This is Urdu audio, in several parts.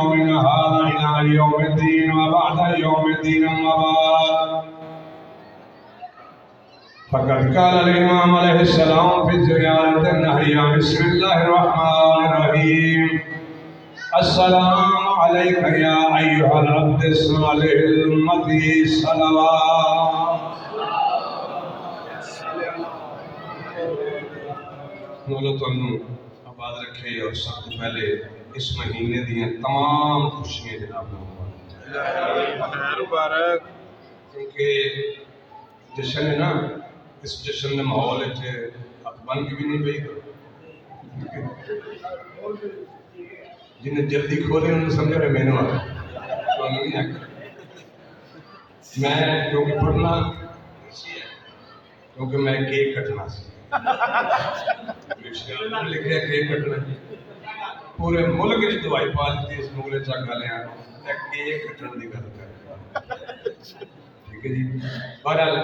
يومنا هذا إلى يوم الدين وبعد يوم الدين أما بعد فقد قال الإمام عليه السلام في زيارة النهي بسم الله الرحمن الرحيم السلام عليك يا أيها العبد الصالح المطيع صلوات مولا تنو آباد رکھے اور سب سے پہلے اس مہینے دیا تمام خوشیاں جناب مبارک کیونکہ جشن ہے نا اس جشن میں ماحول ہے اب بن کے بھی نہیں پئی جنہیں جلدی کھولے انہوں نے سمجھا رہے میں نے آتا میں کیونکہ پڑھنا کیونکہ میں کیک کٹنا سی لکھے کیک کٹنا پورے ملک کی دوائی پا لیتی اس مغلے چاک گالے آنے کیک کٹن دی گل کر ٹھیک ہے جی بہرحال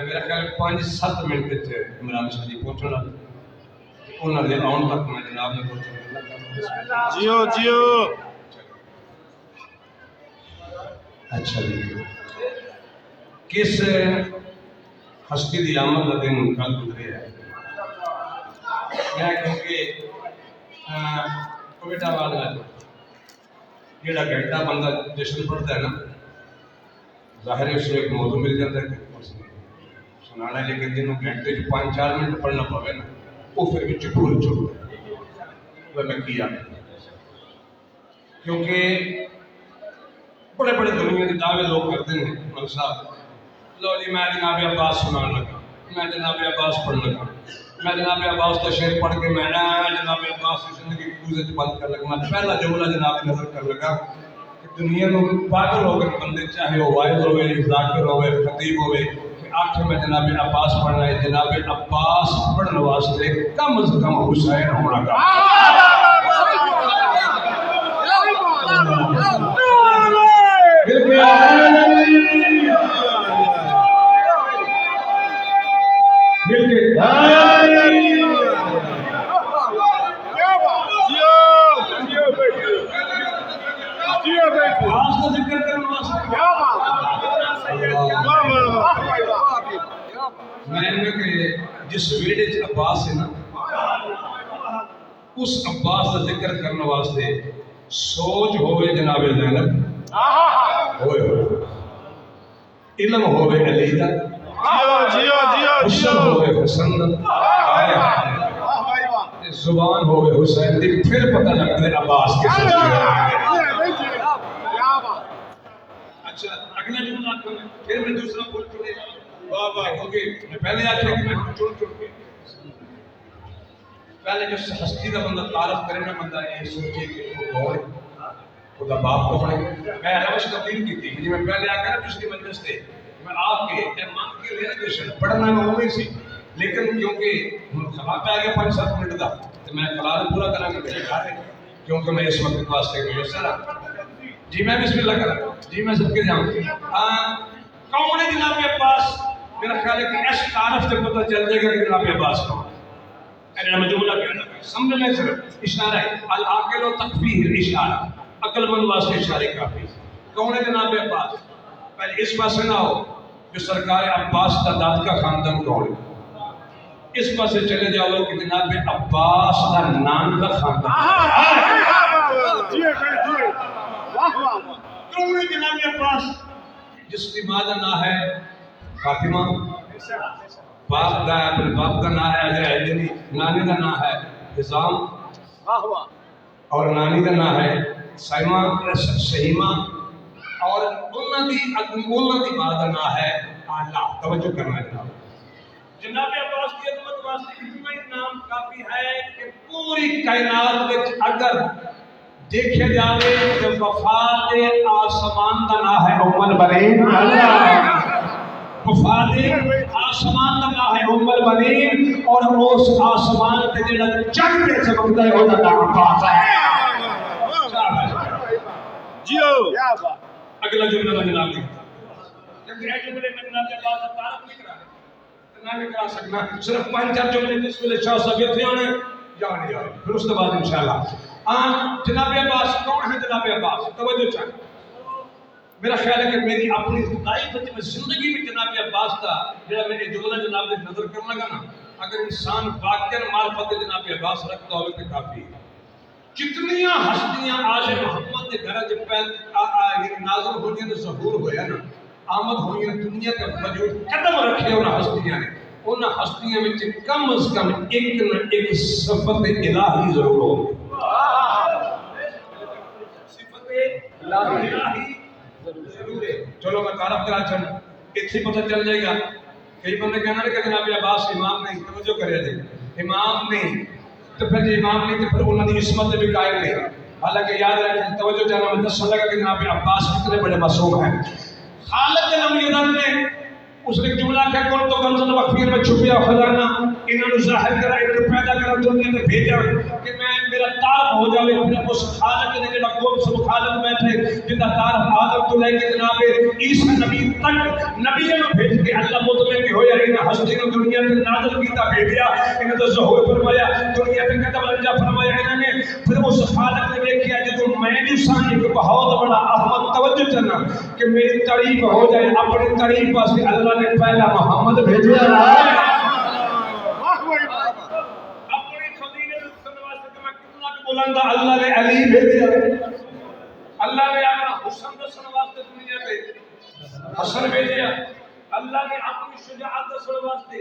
میرا خیال 5-7 منٹ تھے عمران شاہ جی پہنچنا انہوں نے آن تک میں جناب نے پہنچنا جیو جیو اچھا جی کس ہستی دی آمد کا دن کل گزرے ہے میں کیونکہ کوئٹہ والا جیڑا گھنٹہ بندہ جشن پڑھتا ہے نا ظاہر ہے اس میں ایک موضوع مل جاتا ہے کہ سنانا ہے لیکن جنہوں گھنٹے جو 5-4 منٹ پڑھنا پڑے نا وہ پھر بھی چکول چھوڑ وہ میں کیا کیونکہ بڑے بڑے دنیا کے دعوے لوگ کرتے ہیں مل صاحب لو جی میں جناب عباس سنان لگا میں جناب عباس پڑھ لگا میں جناب عباس کا شعر پڑھ کے میں جناب عباس کی زندگی کوزے سے بند کر لگا میں پہلا جملہ جناب نظر کر لگا کہ دنیا میں پاگل ہو کر بندے چاہے وہ وائز ہوئے ذاکر ہوئے خطیب ہوئے کہ آخر میں جناب عباس پڑھنا ہے جناب عباس پڑھنے واسطے کم از کم حسین ہونا کا جس ویڑے چ عباس ہے نا اس عباس کا ذکر کرنے واسطے سوچ ہوئے جناب زینب ہوئے علم ہوئے علی دا حسن ہوئے حسن زبان ہوئے حسین دی پھر پتہ لگتا ہے عباس کے اچھا اگلا جملہ پھر میں دوسرا بول چڑے کیونکہ میں پہلے آتے ہیں کہ میں چڑ کے پہلے جو ہستی کا بندہ تعارف کرے نا بندہ یہ سوچے کہ وہ کون ہے خدا باپ کون ہے میں روش تبدیل کی تھی میں پہلے آ کر پچھلی مجلس سے میں آپ کے مانگ کے ریزرویشن پڑھنا میں وہ سی لیکن کیونکہ خلاف آ گیا 5-7 منٹ کا تو میں خلاف پورا کرا کر میرے گھر ہے کیونکہ میں اس وقت واسطے میسر جی میں بسم اللہ کرا جی میں سب کے جاؤں کون ہے جناب کے پاس میرا خیال ہے کہ اس تعارف سے پتہ چل جائے گا کہ جناب عباس کون ہے میں جملہ کہنا سمجھ لیں صرف اشارہ ہے العاقل و تکفیہ اشارہ عقل مند واسطے اشارے کافی کون ہے جناب عباس پہلے اس پاس نہ ہو جو سرکار عباس تعداد کا خاندان کون ہے اس پاس چلے جاؤ کہ جناب عباس کا نام کا خاندان کون ہے جناب عباس جس کی ماں کا نام ہے فاطمہ باپ کا اپنے باپ کا نام ہے اجرائیلی نانی کا نام ہے حسام اور نانی کا نام ہے سائمہ شہیمہ اور انہوں دی ماں کا نام ہے آلہ توجہ کرنا ہے جناب عباس کی عظمت واسطے اتنا نام کافی ہے کہ پوری کائنات وچ اگر دیکھے جاوے تو وفات آسمان کا نام ہے ام البنین وفات آسمان کا نام ہے ام البنین اور اس آسمان تے جڑا چند پہ چمکتا ہے وہ نام عباس ہے جیو اگلا جملہ میں جناب جب یہ جملے میں جناب عباس کا تعارف نہیں کرا نہ نہیں کرا سکنا صرف 5-4 جملے جس میں شاہ صاحب یہ تھے انہیں جان لیا پھر اس کے بعد انشاءاللہ جناب عباس کون ہے؟ جناب عباس توجہ چاہیے. میرا خیال ہے کہ میری اپنی لائف میں زندگی میں جناب عباس کا جڑا میں جملہ جناب نے نظر کرنا لگا نا، اگر انسان واقعا معرفت جناب عباس رکھتا ہوئے تو کافی. کتنی ہستیاں آج محمد کے گھر نازل ہوئی تو ظہور ہویا نا، آمد ہوئی دنیا کا وجود قدم رکھے انہاں ہستیاں نے. انہاں ہستیاں میں کم از کم ایک نہ ایک صفت الہی ضرور ہوگی. صفت الہی ضرور ہے. چلو میں تعارف کرا چاہنا اتنے پتہ چل جائے گا. کئی بندے کہنا کہ جناب عباس امام نہیں، توجہ کرے جی امام نہیں، تو پھر جی امام نہیں تو پھر انہوں نے عصمت بھی قائم نہیں. حالانکہ یاد رکھیں توجہ چاہنا میں دس لگا کہ جناب عباس کتنے بڑے معصوم ہیں. خالد نمیران نے اس نے جملہ کہا کون تو کنزل مخفیر میں چھپیا خزانہ انہوں نے ظاہر کرا، انہوں نے پیدا کرا، دنیا میں بھیجا کہ میں میرا تعارف ہو جاوے. پھر اس خالق نے جڑا قوم سب خالق بیٹھے جن کا تعارف آدم تو لے کے جناب عیسیٰ نبی تک نبیوں نے بھیج کے اللہ مطمئن کہ ہویا انہیں ہستی نے دنیا میں نازل کیتا بھیجیا، انہیں تو ظہور فرمایا، دنیا میں قدم رنجا فرمایا. انہوں نے پھر اس خالق نے دیکھیا جدو میں انسان ایک بہت بڑا احمد توجہ چاہنا کہ میری تعریف ہو جائے، اپنی تعریف واسطے اللہ نے پہلا محمد بھیجا ہے. اپنی فضیلت سننے واسطے کہ میں کتنا بلند اللہ نے علی بھیجا. اللہ نے اپنا حسن دسنے واسطے دنیا پہ حسن بھیجا. اللہ نے اپنی شجاعت دسنے واسطے،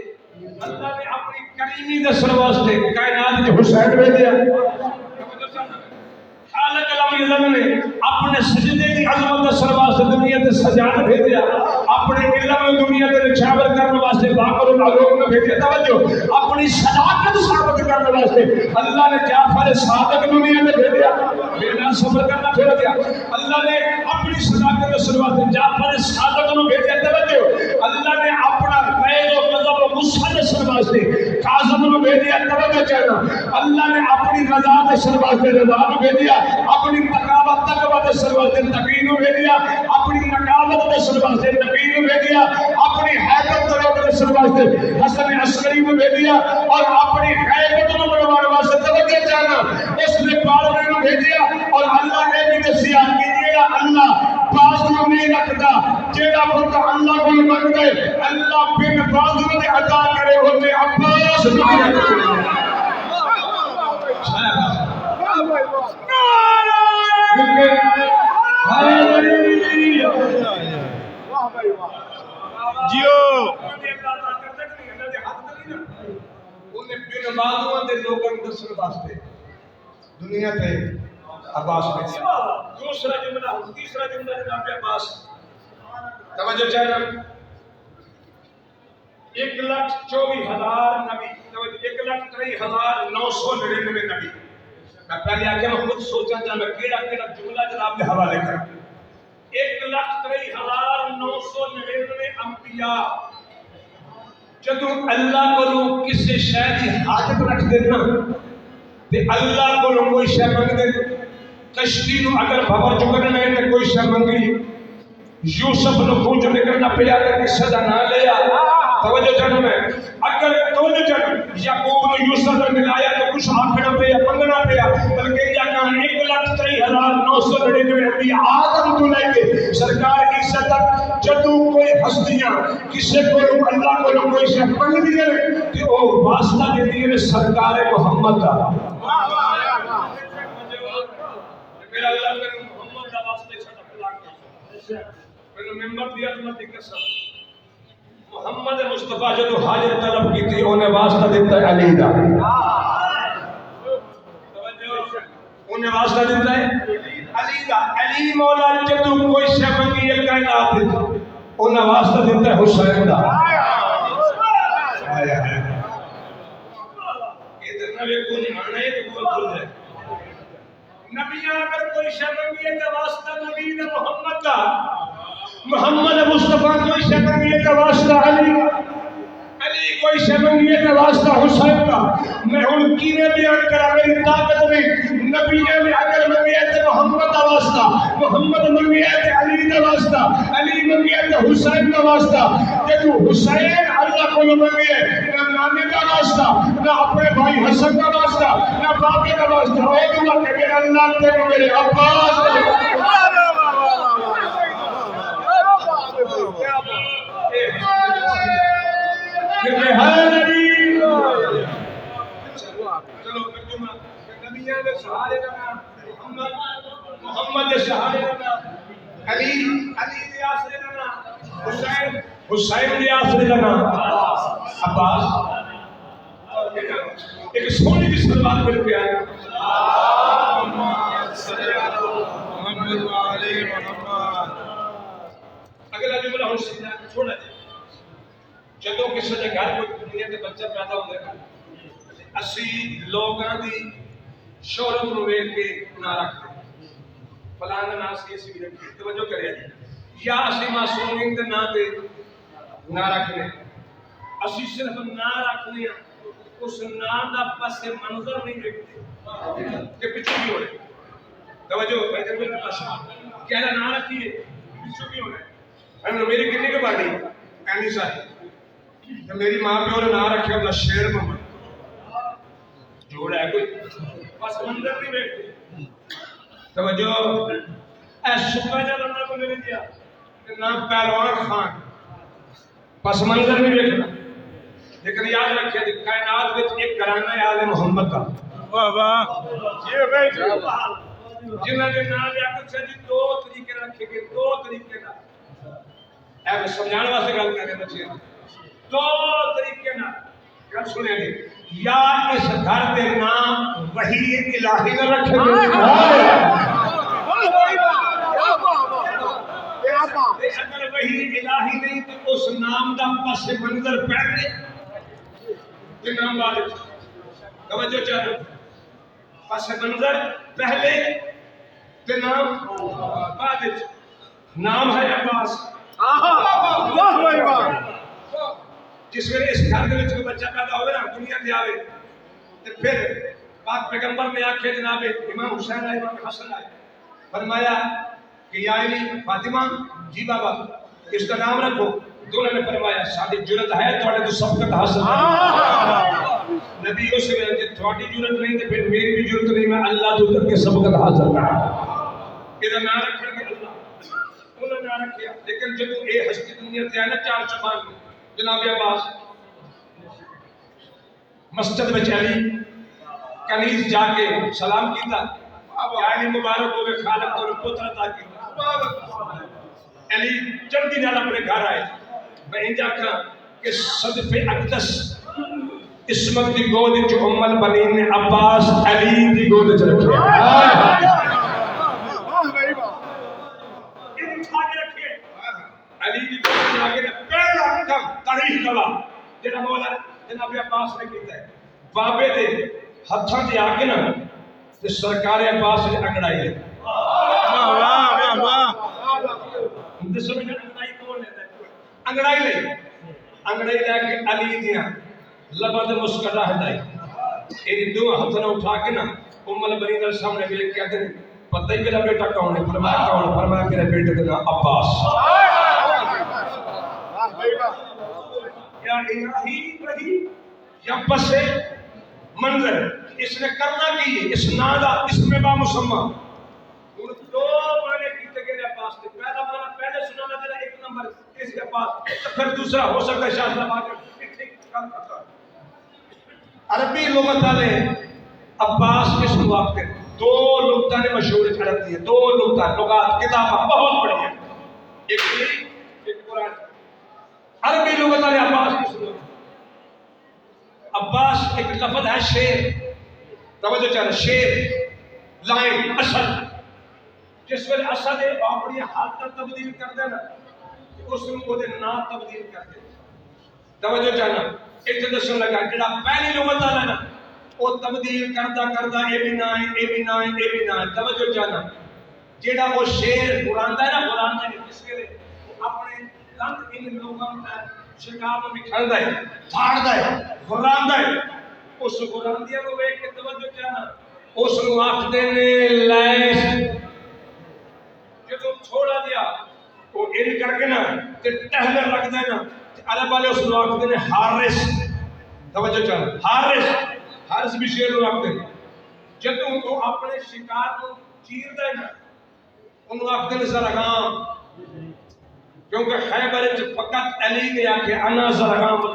اللہ نے اپنی کریمی دسنے واسطے کائنات کے حسین بھیجا. خالق العالمین نے اپنے سجدے کی عظمت دسنے واسطے دنیا تے سجاد بھیجا، اپنے علم دنیا تے نچھاور کرنے واسطے باقر العلوم نے بھیجا. توجہ اپنی صداقت ثابت کرنے واسطے اللہ نے جعفر صادق دنیا میں بھیجا. میرا صبر کرنا پھر گیا. اللہ نے اپنی صداقت دسنے واسطے جعفر صادق نے بھیجا. توجہ اللہ نے اپنا فیض و مذہب و غصہ دسنے واسطے کاظم نے بھیجا. توجہ چاہنا اللہ نے اپنی رضا دسنے واسطے رضا نے بھیجا، اپنی تقوی تقوی دسنے واسطے تقی نو بھیجا، اپنی نقابت دسنے واسطے نبی نو بھیجا، اپنی حیبت دسنے واسطے حسن عسکری نو بھیجا، اور اپنی حیبت نو بنوانے واسطے توجہ چاہنا اس نے پاروے نو بھیجا. اور اللہ نے بھی دسیا کہ جیڑا اللہ بازو نہیں رکھتا، جیڑا بندہ اللہ کو منگے اللہ بن بازو نے عطا کرے ہوتے عباس جیو. دنیا پہ عباس بھیجا. دوسرا جملہ تیسرا جملہ جناب عباس توجہ چاہنا 1,24,000 نبی، 1,23,999 نبی. میں پہلے آگے میں خود سوچا جا میں کیڑا کیڑا جملہ جناب کے حوالے کرا. 1,23,999 انبیاء جدو اللہ کو کسی شے کی حاجت رکھ دینا تے اللہ کو کوئی شے منگ دے. کشتی نو اگر بھور چکنے میں تے کوئی شے منگی، یوسف نو پوچھ نکلنا پیا تے قصہ دا نہ لیا. توجہ چاہنا میں اگر توجہ چاہنا یعقوب نے یوسف نے ملایا تو کچھ آکھنا پیا منگنا پیا، بلکہ کیا کہا 1,23,999 نبی آدم تو لے کے سرکار عیسیٰ تک جدو کوئی ہستیاں کسی کو اللہ کو کوئی شے منگ دیے کہ وہ واسطہ دے دیے سرکار محمد کا. میرا اللہ نے محمد کا واسطے چھڑا پلاک میں ممبر دیا عظمت کی قسم. محمد مصطفیٰ جدو حاجت طلب کی تھی انہیں واسطہ دیتا ہے علی دا. انہیں واسطہ دیتا ہے علی دا. علی مولا جدو کوئی شے منگی ہے کائنات دیتا انہیں واسطہ دیتا ہے حسین دا. ادھر نبی کو نہیں ماننا ہے کہ وہ خود ہے. نبیاں اگر کوئی شے منگی ہے تو واسطہ نبی دا محمد دا. محمد مصطفیٰ کوئی شے منگی ہے تو واسطہ علی کا. علی کوئی شے منگی ہے تو واسطہ حسین کا. میں ان کی نے بیان کرا میری طاقت میں نبی نے اگر منگی ہے تو محمد کا واسطہ، محمد منگی ہے تو علی کا واسطہ، علی منگی ہے تو حسین کا واسطہ. جب حسین اللہ کو منگی ہے نانے کا واسطہ، نہ اپنے بھائی حسن کا واسطہ نہ باقی کا واسطہ اور اللہ کے میرے اللہ کے میرے عباس چلو ترجمہ نبیوں کے سہارے کا نام محمد سہارے کا نام علی کے آسرے کا نام حسین کے آسرے کا نام عباس ایک سونی کی سلوات مل کے آیا محمد علی محمد اگلا جملہ ہوں سیدھا چھوڑا جائے جدوں کسی نے گھر کوئی دنیا کے بچہ پیدا ہو گیا اسی لوگاں دی شہرت نو ویکھ کے نہ رکھتے فلانا ناس کی اسی بھی رکھتے توجہ کرے جی یا اسی معصومین دے نام تے نہ رکھنے اسی صرف نہ رکھنے اس نام دا پس منظر نہیں دیکھتے کہ پچھو بھی ہو رہے توجہ ایسے کوئی پاشا کہنا نہ رکھیے پچھو بھی ہو رہے میری کنی کے بارے اینی صاحب کہ میری ماں پہ نے نہ رکھے اپنا شیر محمد جوڑا ہے کوئی پس منظر نہیں بیٹھتے توجہ ایسا جب اللہ کو میرے دیا کہ نام پہلوان خان پس منظر نہیں بیٹھنا لیکن یاد رکھے کہ کائنات میں ایک گھرانہ ہے آل محمد کا واہ واہ یہ بیٹھ جنہوں نے نام لیاقت سے جی دو طریقے رکھے گئے دو طریقے نہ اے سمجھانے واسطے گل کر رہے بچے دو طریقے نہ گل سنیں گے یا اس گھر کے نام وحی الہی نہ رکھے گئے اگر وحی الہی نہیں تو اس نام دا پس منظر پہلے کہ نام والے توجہ چاہتے پس منظر پہلے کہ نام بعد نام ہے عباس جس میں اس گھر کے وچ کوئی بچہ پیدا ہوئے نا دنیا تے آوے تے پھر پاک پیغمبر نے آکھے جناب امام حسین آئے امام حسن آئے فرمایا کہ یا علی فاطمہ جی بابا اس کا نام رکھو دونوں نے فرمایا ساری جرت ہے تھوڑے تو سبقت حاصل ہے نبی اس سے کہ تھوڑی جرت نہیں تے پھر میری بھی جرت نہیں میں اللہ تو کر کے سبقت حاصل کرا اذا نہ رکھن کے اللہ انہوں نے رکھیا لیکن جب اے ہستی دنیا تے آئے نا 4 شبان میں جناب عباس مسجد میں چلی کنیز جا کے سلام کیتا یعنی مبارک ہوئے خالق اور پتر عطا کیتا علی جلدی نال اپنے گھر آئے میں انجا کہا کہ صدف اقدس اسمت دی گود جو ام البنین نے عباس علی دی گود چ رکھے علی دی گود چ آگے پہلا کم تاریخ گواہ جڑا مولا جناب عباس نے کیتا ہے بابے دے ہتھاں تے آ کے نا تے سرکار عباس نے انگڑائی ہے واہ واہ دسو میں انگڑائی کون لیتا ہے انگڑائی لے کے علی دیاں لبا تے مسکرا ہٹائی ان دو ہتھاں اٹھا کے نا ام البنین دے سامنے بیٹھ کے کہتے پتہ ہی میرا بیٹا کون ہے فرمایا کون فرمایا میرے بیٹے کا نام عباس یا الہی وحی یا پس منظر اس نے کرنا کی اس نادا اس میں با مسمى اور دو معنی کیتے گئے عباس نے پہلا معنی پہلے سنانا تھا ایک نمبر اس کے پاس پھر دوسرا ہو سکتا ہے شاہ صاحب آگے عربی لغت والے عباس کے شروعات کے دو لغتیں نے مشہور عرب دی ہے دو لغات کتابیں بہت بڑی ہیں ایک قرآن عربی لغت والے عباس کی شروعات عباس ایک لفظ ہے شیر توجہ چاہنا شیر لائن اصل جس ویلے اسد اپنی حالت تبدیل کرتے نا اس کو دے نام تبدیل کرتے توجہ چاہنا ایک دسن لگا جڑا پہلی لغت والا نا وہ تبدیل کردا اے بھی نہ ہے اے بھی نہ ہے اے بھی نہ ہے توجہ چاہنا جڑا وہ شیر قرآن ہے نا قرآن ہے جس کے اپنے دند ان لوگوں کا شکار میں کھڑدا ہے پھاڑدا ہے غراندا ہے اس غراندیاں کو ویکھ کے توجہ چاہنا اس نو آکھدے نے لیس جدوں چھوڑا دیا وہ ان کر کے نا تے ٹہلن لگدا ہے نا عرب والے اس نو آکھدے نے حارس توجہ چل حارث بھی شیر نو آخر جدوں وہ اپنے شکار کو چیردا ہے نا انہوں آخر زرغام کیونکہ خیبر وچ فقط علی نے آکھے انا زرغام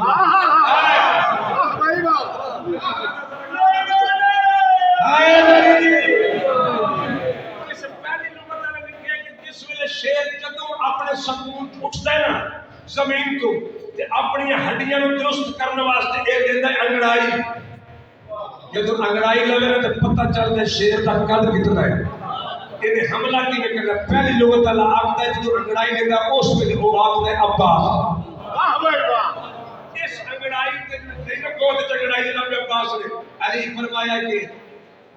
شیر جدوں اپنے سکون اٹھتا ہے نا زمین تو اپنی ہڈیاں نو درست کرنے واسطے اے دیندا ہے انگڑائی جدوں انگڑائی لگے نا تو پتہ چلدا ہے شیر دا قد کتنا ہے یہ حملہ کی نے کرنا پہلی لغت اللہ آخدا ہے جدوں انگڑائی لیندا اس ویلے وہ آخدا ہے عباس اس انگڑائی تے نہیں کوت انگڑائی جناب عباس نے علی فرمایا کہ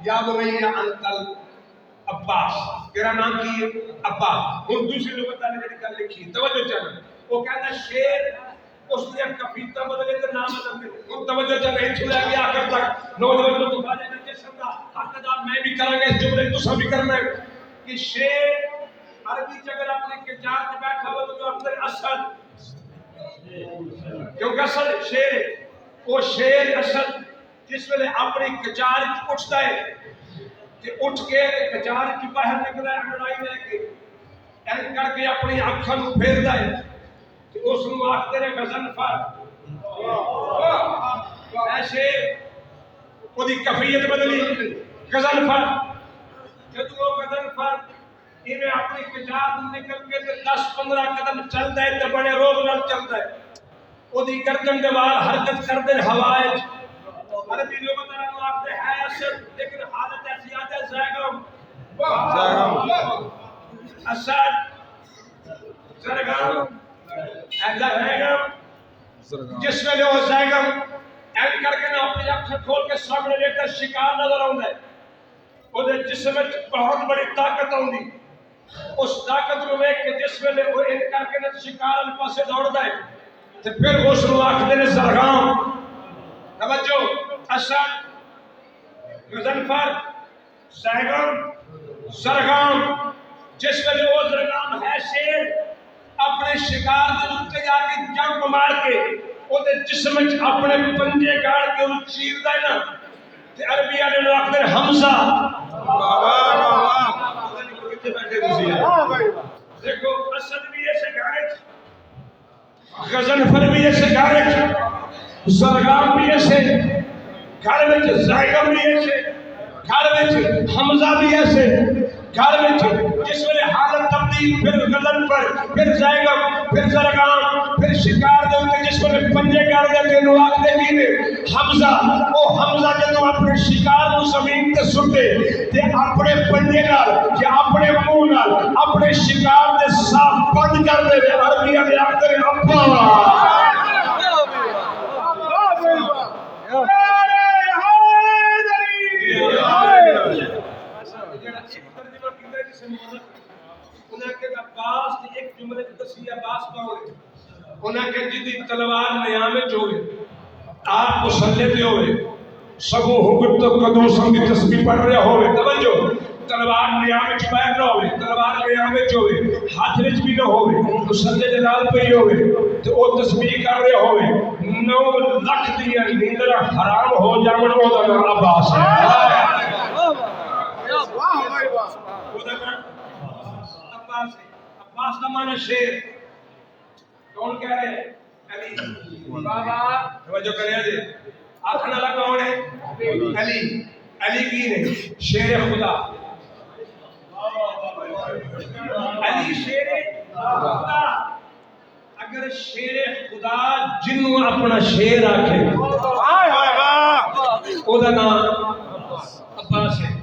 یا بنیا انتل عباس تیرا نام کی ہے عباس اور دوسری لغت نے جڑی گل لکھی توجہ چل وہ کہتا شیر اس نے کفیتا بدلے تے نام بدلے وہ توجہ چل رہی چھوڑا گیا آخر تک نوجوان کو تو کہا جائے جسم کا حق ادا میں بھی کروں گا اس جملے تو سب بھی کرنا ہے کہ شیر عربی چ اگر اپنے کچار میں بیٹھا ہو تو اپنے اسد کیونکہ اصل شیر وہ شیر اصل جس ویلے اپنی کچار اٹھتا ہے کہ اٹھ کے کچار کی باہر نکلا ہے لڑائی لے کے این کر کے اپنی آنکھوں کو پھیرتا ہے کہ اس کو آختے ہیں غضنفر ایسے وہی کیفیت بدلی غضنفر جب وہ غضنفر انہیں اپنی کچار نکل کے 10-15 قدم چلتا ہے تو بڑے روز نال چلتا ہے وہی گردن کے وال حرکت کرتے ہیں ہوائے عربی لوگوں طرح آختے ہیں اسد لیکن حالت ایسی آتا ہے زیغم اسد زرغام زیغم جس ویلے وہ زیغم این کر کے نہ اپنی آنکھیں کھول کے سامنے دیکھتا شکار نظر آتا ہے وہ جسم میں بہت بڑی طاقت آتی اس طاقت کو دیکھ کے جس ویلے وہ این کر کے نہ شکار والے پاسے دوڑتا ہے تو پھر اس کو آختے ہیں زرغام توجہ اسد غضنفر زیغم زرغام جس ویلے وہ زرغام ہے شیر اپنے شکار دے اوپر جا کے جنپ مار کے وہ جسم وچ اپنے پنجے گاڑ کے وہ چیردا ہے نا تے عربی والے لوگ آخدے حمزہ دیکھو اسد بھی ایسے گاڑے غضنفر بھی ایسے گاڑے زرغام بھی ایسے گھر وچ زیغم بھی ایسے گھر وچ حمزہ بھی ایسے گھر وچ جس ویلے حالت تبدیل پھر غضنفر پھر زیغم پھر زرغام پھر شکار دے اوپر جس ویلے پنجے گاڑ دے تے لوگ آکھدے کی نے حمزہ او حمزہ جدوں اپنے شکار کو زمین تے سٹے تے اپنے پنجے نال یا اپنے منہ نال اپنے شکار دے ساتھ بند کر دے عربی والے آکھدے ابا انہیں کہ جدی تلوار نیامے جو ہوئے آپ مسلح دے ہوئے سگو حکم تو قدوسوں کی تسبیح پڑھ رہے ہوئے توجہ تلوار نیامے چپائے نہ ہوئے تلوار نیامے جو ہوئے ہاتھ رچ بھی نہ ہوئے مسلح جلال پہ ہی ہوئے تو وہ تسبیح کر رہے ہوئے 9 لاکھ دیا نیندر حرام ہو جامن وہ دا نام عباس ہے عباس کا معنی شیر کون کہہ رہے ہیں علی بابا توجہ کریں جی آخنا لگا کون ہے علی علی کی نہیں شیر خدا علی شیر خدا اگر شیر خدا جنوں اپنا شیر آکھے او دا نام عباس ہے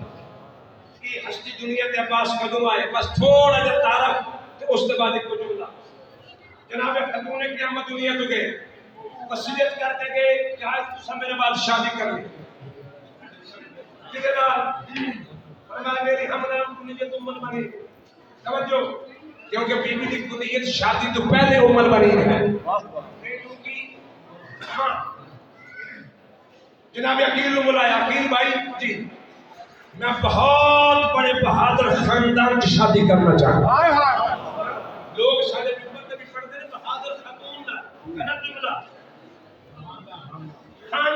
یہ ہستی دنیا تے عباس قدم آئے بس تھوڑا جا تعارف تے اس کے بعد ایک جملہ جناب خاتون قیامت دنیا تو گئے وصیت کرتے گئے چاہے تو میرے بعد شادی کر لیں ٹھیکیدار فرمایا میری ہم نام کنیت عمر بنی توجہ کیونکہ بی بی کی کنیت شادی تو پہلے عمر بنی ہے جناب عقیل نے بلایا عقیل بھائی جی میں بہت بڑے بہادر خاندان کی شادی کرنا چاہتا ہوں لوگ سارے خاندان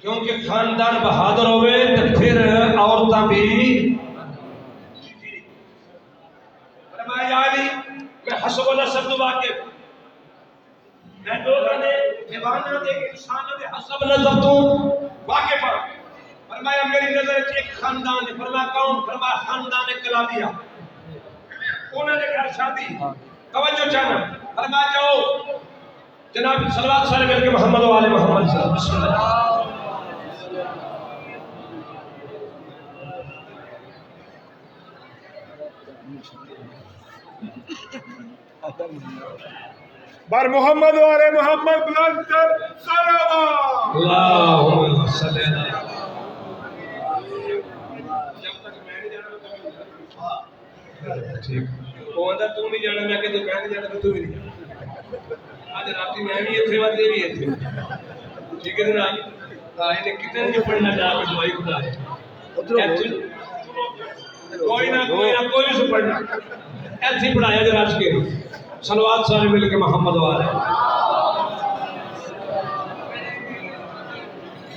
کیونکہ خاندان بہادر ہوئے تو پھر عورتاں بھی فرمایا یا علی میں حسب و نسب تو واقف میں لوگوں نے دیوانہ دے انسانوں دے حسب نسب تو واقف ہوں فرمایا میری نظر ایک خاندان ہے فرمایا کون فرمایا خاندان کلابیہ انہوں نے گھر شادی توجہ چاہنا فرمایا جاؤ جناب صلوات سارے مل کے محمد و آل محمد صلی اللہ علیہ وسلم بر محمد و آل محمد بلند کر صلوات اللہم صلی اللہ ٹھیک وہ اندر تو نہیں جانا میں کہتے میں نہیں جانا تو بھی نہیں جانا آج راتی میں بھی اتھے وقت بھی اتھے ٹھیک ہے نا انہیں کتنے جو پڑھنا جا کے دعائی خدا ہے کوئی نہ کوئی سے پڑھنا ایسی پڑھایا جو راج کے صلوات سارے مل کے محمد والے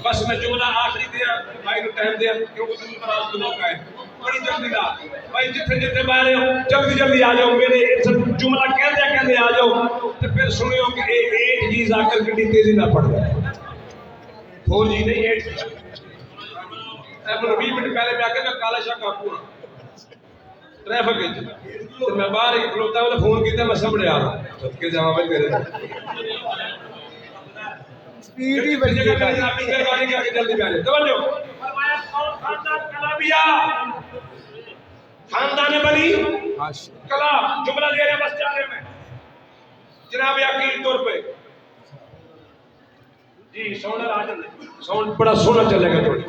بس میں جملہ آخری دیا بھائی کو ٹائم دیا کیونکہ تم پر آج کو موقع ہے بڑی جلدی دا بھائی جتنے جتنے باہر ہو جلدی آ جاؤ میرے جملہ کہتے آ جاؤ تو پھر سنیو کہ ایک چیز آ کر کٹی تیزی نہ پڑ گئے 4G نہیں 8G اپنے 20 منٹ پہلے میں آ کے میں کالا شاہ کاپو ہوں ٹریفک تو میں باہر ایک کھلوتا ہوں فون کیتا میں سمجھے آ رہا ہوں کے جواب تیرے سپیڈ ہی بڑی جگہ کریں آپ کی مہربانی کر کے جلدی پہلے توجہ فرمایا خاندان کلابیہ خاندان بنی کلاب جملہ دے رہے بس جا رہے میں جناب عقیل طور پہ جی سونا راجن سون بڑا سونا چلے گا تھوڑی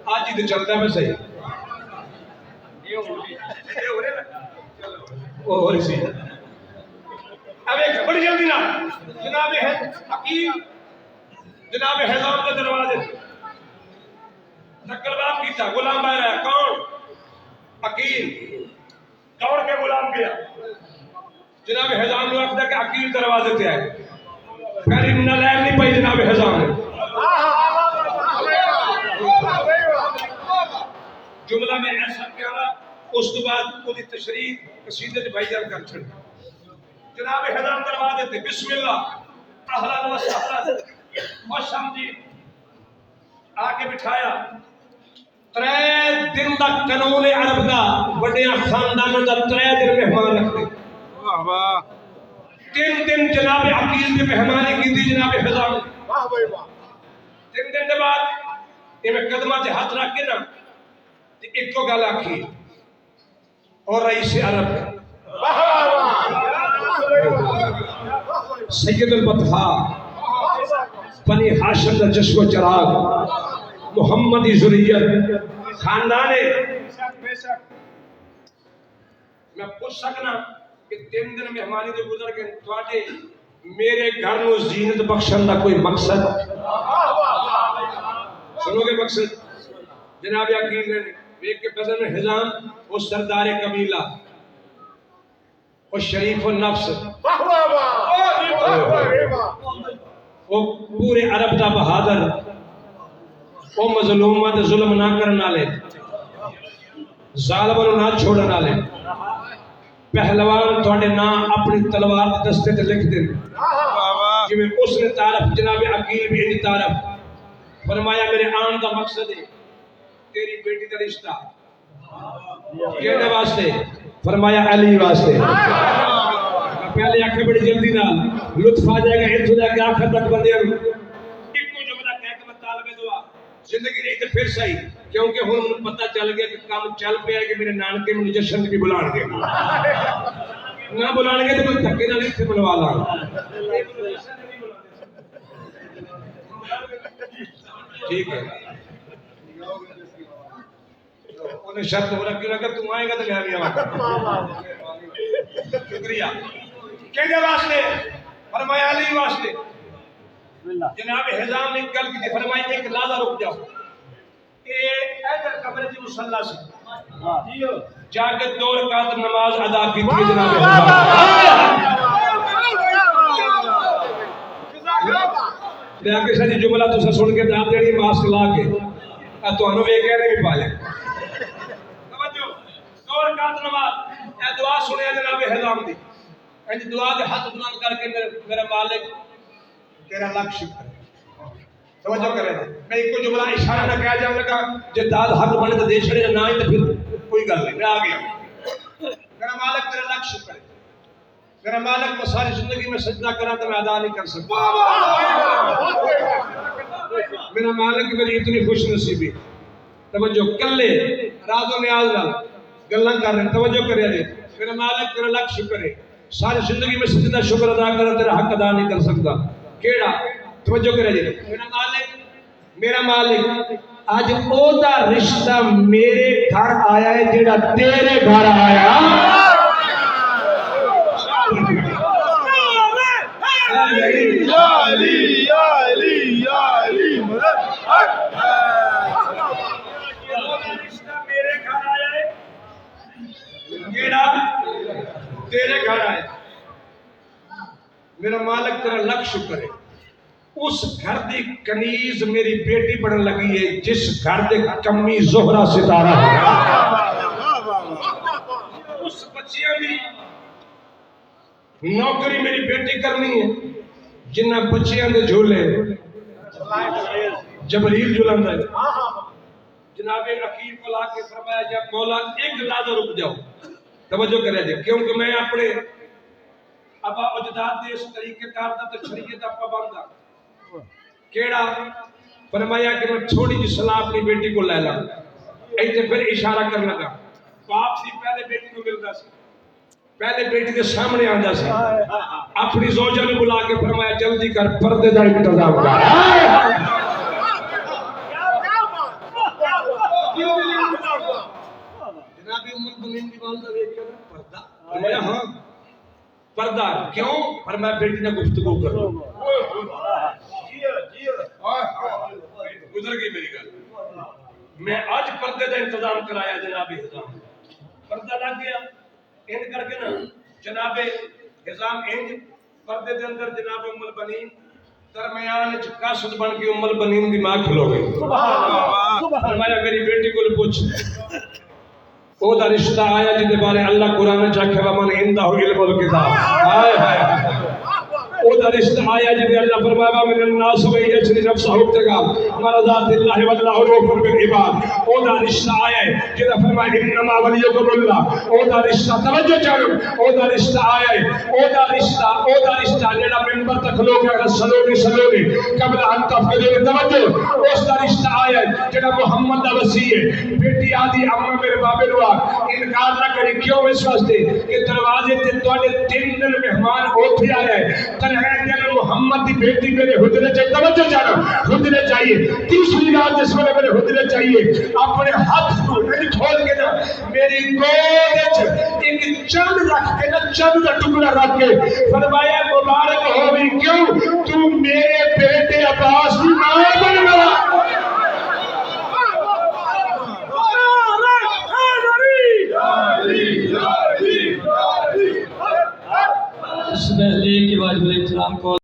آج ہی تو چلتا ہے میں صحیح اور اسی اب ایک بڑی جلدی نا جناب عقیل جناب حضام کے دروازے نقل باب کیتا غلام باہر ہے کون عقیل دوڑ کے غلام گیا جناب حضام نے وقت کہ عقیل دروازے تے آئے پہلی نلائم نہیں پائی جناب حضام نے جملہ میں ایسا پیارا اس کے بعد خودی تشریح قصیدے بھائی جان کر چھڑ جناب حضام دروازے تے بسم اللہ اہلا و سہلا خوش آمدید آگے بٹھایا 3 دن دا قانون عرب دا بڑیاں خاندانوں دا 3 دن مہمان رکھتے واہ واہ 3 دن جناب عقیل کی مہمانی کی تھی جناب حضام واہ بھائی واہ 3 دن کے بعد یہ میں قدمہ سے ہاتھ رکھ کے نا ایک کو گل آکھی اور رئیس عرب سید البطحاء بنی ہاشم کا جشن و چراغ محمدی ذریت خاندان میں پوچھ سکنا کہ 3 دن مہمانی دے گزر کے تواڈے میرے گھر نو زینت بخشن دا کوئی مقصد سنو گے مقصد جناب عقیل نے ایک کے بزن حضام وہ سردار قبیلہ وہ شریف النفس وہ پورے عرب دا بہادر وہ مظلومات ظلم نہ کرنا لے ظالموں نہ چھوڑنا لے پہلوان تھوڑے نام اپنی تلوار دستے تے لکھ دیں کہ میں اس نے تعارف جناب عقیل بھی انہی تعارف فرمایا میرے آن دا مقصد ہے تیری بیٹی کا رشتہ کہنے واسطے فرمایا علی واسطے پہلے آنکھیں بڑی جلدی نہ لطف آ جائے گا اتو جا کے آخر تک بندے ایک کو جملہ کہہ کے میں طالب دعا زندگی رہی تو پھر صحیح کیونکہ ہن پتہ چل گیا کہ کام چل پیا کہ میرے نانکے مجھے جشن بھی بلان گے نہ بلان گے تو کوئی دھکے نہ نہیں تھے بلوا لاں ٹھیک ہے انہیں شرط ہو رکھی اگر تم آئے گا تو لے لیا شکریہ کہنے واسطے فرمایا علی واسطے جناب حضام نے گل کی تھی فرمایا ایک لحظہ رک جاؤ کہ ادھر قبر کی مصلی سے جا کے 2 رکعت نماز ادا کی تھی جناب حضام میں آگے ساری جملہ تو سن کے آپ جڑی ماسک لا کے تمہیں ویکیا نہیں پا لیا اور کات نماز اے دعا سنیا جناب حضام دی اے دعا دے ہاتھ بلند کر کے میرا مالک تیرا لاکھ شکر توجہ کرے میں ایک کو جملہ اشارہ نہ کہا جاؤں لگا جے داد حق بنے تو دے چھڑے نہ ہی تو پھر کوئی گل نہیں میں آ گیا میرا مالک تیرا لاکھ شکر ہے میرا مالک میں ساری زندگی میں سجدہ کرا تو میں ادا نہیں کر سکتا میرا مالک میری اتنی خوش نصیبی توجہ کلے راز و نیاز نال گلاں کر رہے توجہ کرے جی میرا مالک تیرا لاکھ شکر ہے ساری زندگی میں سجدہ شکر ادا کرا تیرا حق ادا نہیں کر سکتا کیڑا توجہ کرے جی میرا مالک آج او دا رشتہ میرے گھر آیا ہے جیڑا تیرے گھر آیا یا علی یا علی یا علی مدد رشتہ میرے گھر آیا ہے جیڑا تیرے گھر آیا میرا مالک تیرا لاکھ شکر ہے اس گھر دی کنیز میری بیٹی بڑھن لگی ہے جس گھر دے کمی زہرہ ستارہ ہے اس بچیاں دی نوکری میری بیٹی کرنی ہے جنہ بچیاں دے جھولے جبریل جھولن ہے جناب رقیب کو لا کے فرمایا جب مولا ایک لحظہ رک جاؤ توجہ کرے جائے کیونکہ میں اپنے ابا اجداد دے اس طریقے کار دا تے شریعت دا پابند ہاں کیڑا فرمایا کہ میں تھوڑی جی صلاح اپنی بیٹی کو لے لا ایتھے پھر اشارہ کر لگا باپ سی پہلے بیٹی کو ملدا سی پہلے بیٹی کے سامنے آندا سی اپنی زوجہ نے بلا کے فرمایا جلدی کر پردے دا انتظام کر جناب ام المؤمنین کی والدہ دیکھ کے پردہ فرمایا ہاں پردہ کیوں فرمایا بیٹی نے گفتگو کرو گزر گئی میری گل میں آج پردے کا انتظام کرایا جناب حضام پردہ لگ گیا انج کر کے نا جناب حضام انج پردے دے اندر جناب ام البنین درمیان وچ قاصد بن کے ام البنین دی ماں کھلو گئی فرمایا میری بیٹی کو پوچھ او دا رشتہ آیا جن دے بارے اللہ قرآن وچ آکھے ومن عندہ علم الکتاب ہائے ہائے او دا رشتہ آیا جن دے اللہ فرمایا من الناس و یشری نفسہ ابتغاء مرضات اللہ واللہ رؤوف بالعباد او دا رشتہ آیا ہے جن فرمایا انما ولیکم اللہ او دا رشتہ توجہ چاہو او دا رشتہ آیا ہے او دا رشتہ جڑا منبر تک لوگ سلوگے قبل ان تفضل توجہ اس دا رشتہ آیا ہے جڑا محمد دا وصی ہے بیٹی آدھی اما میرے بابے نو انکار نہ کرے کیوں اس واسطے کہ دروازے تے تواڈے 3 دن مہمان اوتھے آیا ہے تنہا دل محمد دی بیٹی میرے حجرے چ توجہ چاہو حجرے چاہیے تیسری رات جس ویلے میرے حجرے چاہیے اپنے ہاتھ کو کھول کے نا میری گود وچ ایک چند رکھ کے نا چند دا ٹکڑا رکھ کے فرمایا مبارک ہووی کیوں تو میرے بیٹے عباس دی ماں بن گیا اس دہلی کی واجب الاحترام کو